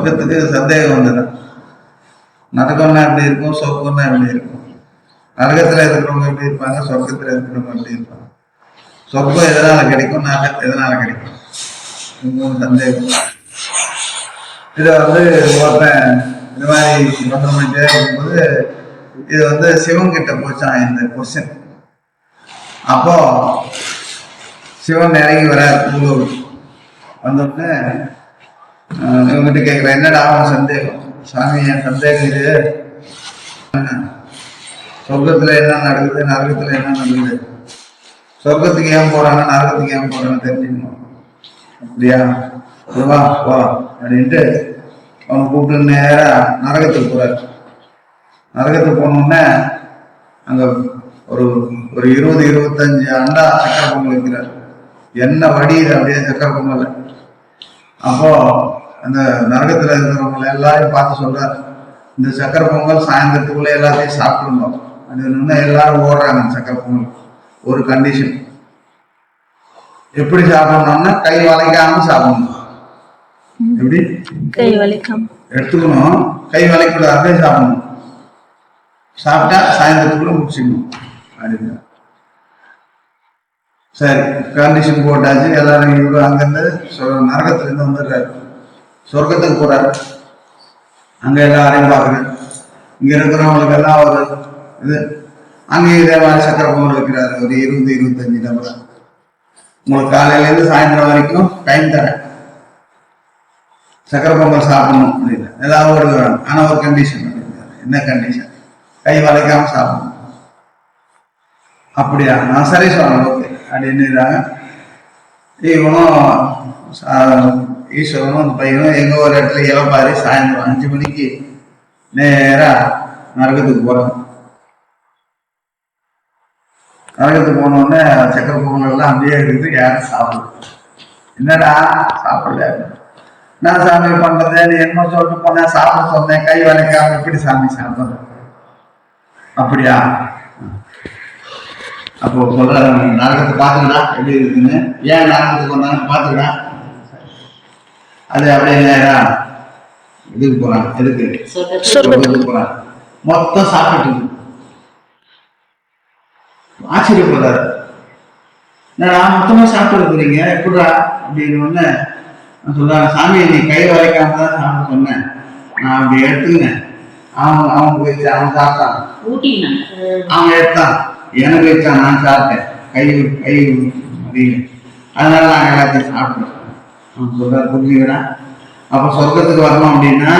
சொர்க்கத்துக்கு சந்தேகம் வந்துடும். நரகம்னா எப்படி இருக்கும், சொர்க்கம்னா எப்படி இருக்கும், நரகத்துல இருக்கிறவங்க எப்படி இருப்பாங்க, சொர்க்கத்துல இருக்கிறவங்க எப்படி இருப்பாங்க, சொர்க்கம் எதனால கிடைக்கும், நரகம் எதனால கிடைக்கும், சந்தேகம். இதை ஒருத்தன் இந்த மாதிரி யோசனை பண்ணிட்டே இருக்கும்போது இது சிவன் கிட்ட போச்சான் இந்த கொஸ்டின். அப்போ சிவன் இறங்கி வரார் பூலோடு. வந்தோடனே இவங்ககிட்ட கேட்குறேன், என்னடா அவன் சந்தேகம்? சாமி, என் சந்தேகம் இது, சொர்க்கத்துல என்ன நடக்குது, நரகத்துல என்ன நடக்குது, சொர்க்கத்துக்கு ஏன் போறாங்க, நரகத்துக்கு ஏன் போறாங்க தெரிஞ்சுக்கணும். அப்படியா, வா வா அப்படின்ட்டு அவனை கூப்பிட்டு நேரா நரகத்துக்கு போறாரு. நரகத்துக்கு போனோடனே அங்க ஒரு 20-25 அண்டா சக்கரை பொங்கல் வைக்கிறார். என்ன வடியுது அப்படியே சக்கரை பொங்கல். அப்போ அந்த நரகத்துல இருக்கிறவங்களை எல்லாரையும் பார்த்து சொல்றாரு, இந்த சக்கரை பொங்கல் சாயந்தரத்துக்குள்ள எல்லாத்தையும் சாப்பிடணும் அப்படின்னு. எல்லாரும் ஓடுறாங்க சக்கரை பொங்கல். ஒரு கண்டிஷன், எப்படி சாப்பிடணும்னா கை வளைக்காம சாப்பிடணும். எப்படி கை வளைக்காம எடுத்துக்கணும், கை வளைக்கூடாது, அப்படியே சாப்பிடணும். சாப்பிட்டா சாயந்தரத்துக்குள்ள முடிச்சுக்கணும் அப்படின்னு. சரி, கண்டிஷன் போட்டாச்சு. எல்லாரும் இவரு அங்கிருந்து நரகத்துல இருந்து வந்துடுறாரு, சொர்க்கத்துக்கு போறாரு. அங்க எல்லாரையும் பாக்குறேன். இங்க இருக்கிறவங்களுக்கு எல்லாம் ஒரு இது, அங்கே இதே மாதிரி சக்கரை பொங்கல் வைக்கிறாரு. ஒரு 20-25 நபர். உங்களுக்கு காலையில இருந்து சாயந்தரம் வரைக்கும் டைம் தரேன், சக்கரை பொங்கல் சாப்பிடணும் அப்படின்னு. ஏதாவது ஓடுகிறாங்க. ஆனா ஒரு கண்டிஷன். என்ன கண்டிஷன்? கை வளைக்காம சாப்பிடணும். அப்படியா, நான் சரி சொல்லணும், ஓகே அப்படின்னு. இவனும் ஈஸ்வரனும் அந்த பையனும் எங்க ஒரு இடத்துல இளப்பாரி சாயந்தரம் 5 மணிக்கு நேரா நரகத்துக்கு போறாங்க. நரகத்துக்கு போனோடனே சக்கரை பொங்கல் எல்லாம் அப்படியே இருக்குது, யாரும் சாப்பிடல. என்னடா சாப்பிடல? நான் சாமி பண்றது, நீ என்ன சொல்லிட்டு போனேன், சாப்பிட சொன்னேன், கை வளைக்காம எப்படி சாமி சாப்பிடுறது? அப்படியா? அப்போ சொல்ற, நரகத்தை பாத்துக்கடா எப்படி இருக்குன்னு. ஏன் நரகத்துக்கு வந்தாங்க பாத்துக்கடா. அது அப்படியே நேரா இதுக்கு போறான். எதுக்கு? சொர்க்கத்துக்கு போறான். மொத்தம் சாப்பிட்டு ஆச்சரியப்படுறாரு. நான் மொத்தமா சாப்பிட்டு இருக்கிறீங்க எப்படா அப்படின்னு சொல்றாங்க. சாமி, நீ கை வளைக்காம தான் சாப்பிட சொன்னேன், நான் அப்படி எடுத்துக்கினேன். அவன் போயிடுச்சு, அவன் சாப்பிட்டான், அவன் எடுத்தான், எனக்கு வச்சான், நான் சாப்பிட்டேன் கை அப்படின்னு. அதனால நாங்கள் எல்லாத்தையும் சாப்பிட்டோம். அவன் சொல்றாரு, புரிஞ்சுக்கிறா? அப்ப சொர்க்கத்துக்கு வரணும் அப்படின்னா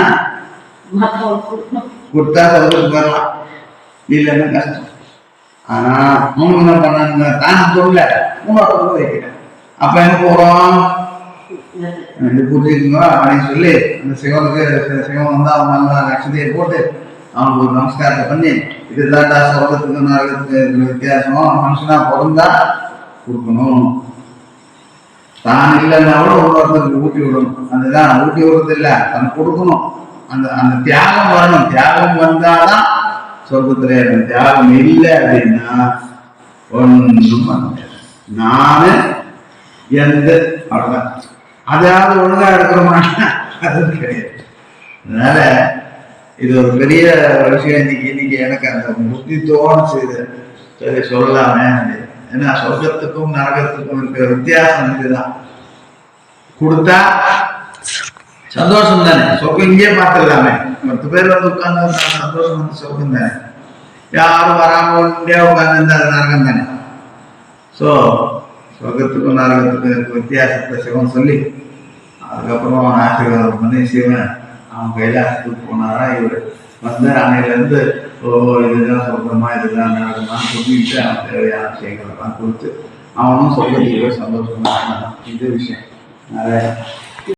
கொடுத்தா சொர்க்கத்துக்கு வரலாம், இல்லைன்னா கஷ்டம். ஆனா அவனுக்கு என்ன பண்ணாங்க, தான் சொல்ல மூணு வைக்கிறேன். அப்ப என்ன போறோம், இது புரிஞ்சுக்கோங்க அப்படின்னு சொல்லி அந்த சிவனுக்கு, சிவன் அவன் நட்சத்திரையை போட்டு அவனுக்கு ஒரு நமஸ்காரத்தை பண்ணி, இதுதான்டா சொர்க்கத்துக்கு நரகத்துக்கு இருக்கிற வித்தியாசம், மனுஷனா பிறந்தா கொடுக்கணும், தான் இல்லைன்னா கூட ஒவ்வொருத்தருக்கு ஊட்டி விடணும். அதுதான் ஊட்டி விடுறது இல்லை, தனக்கு கொடுக்கணும். அந்த அந்த தியாகம் வரணும். தியாகம் வந்தாதான் சொர்க்கத்திலே இருக்கும். தியாகம் இல்லை அப்படின்னா ஒன்றும் பண்ண முடியாது. நானு எந்த அவ்வளவுதான். அதாவது ஒழுங்கா இருக்கிறோமா, அது கிடையாது. அதனால இது ஒரு பெரிய விஷயம். இன்னைக்கு எனக்கு அந்த புத்தி தோணுச்சு, சரி சொல்லலாமே. ஏன்னா சொர்க்கத்துக்கும் நரகத்துக்கும் இருக்கிற வித்தியாசம் இதுதான். கொடுத்தா சந்தோஷம் தானே, சொர்க்கம் இங்கே பார்த்துடலாமே. 10 பேர் உட்கார்ந்து சந்தோஷம் சொர்க்கம் தானே. யாரும் வராம இங்கே உட்கார்ந்து இருந்தா அது நரகம் தானே. ஸோ சொர்க்கத்துக்கும் நரகத்துக்கும் இருக்க வித்தியாசத்தை சிவன் சொல்லி, அதுக்கப்புறம் ஆசீர்வாதம் பண்ணி சிவன் அவன் கைலாசத்துக்கு போனாரா. இவர் அன்னையிலேருந்து இதுதான் சொல்றமா, இதுதான் நரகமான்னு சொல்லிட்டு அவன் தேவையான விஷயங்களெல்லாம் கொடுத்து அவனும் சொர்க்கத்துக்கு சந்தோஷமா. இது விஷயம் நிறைய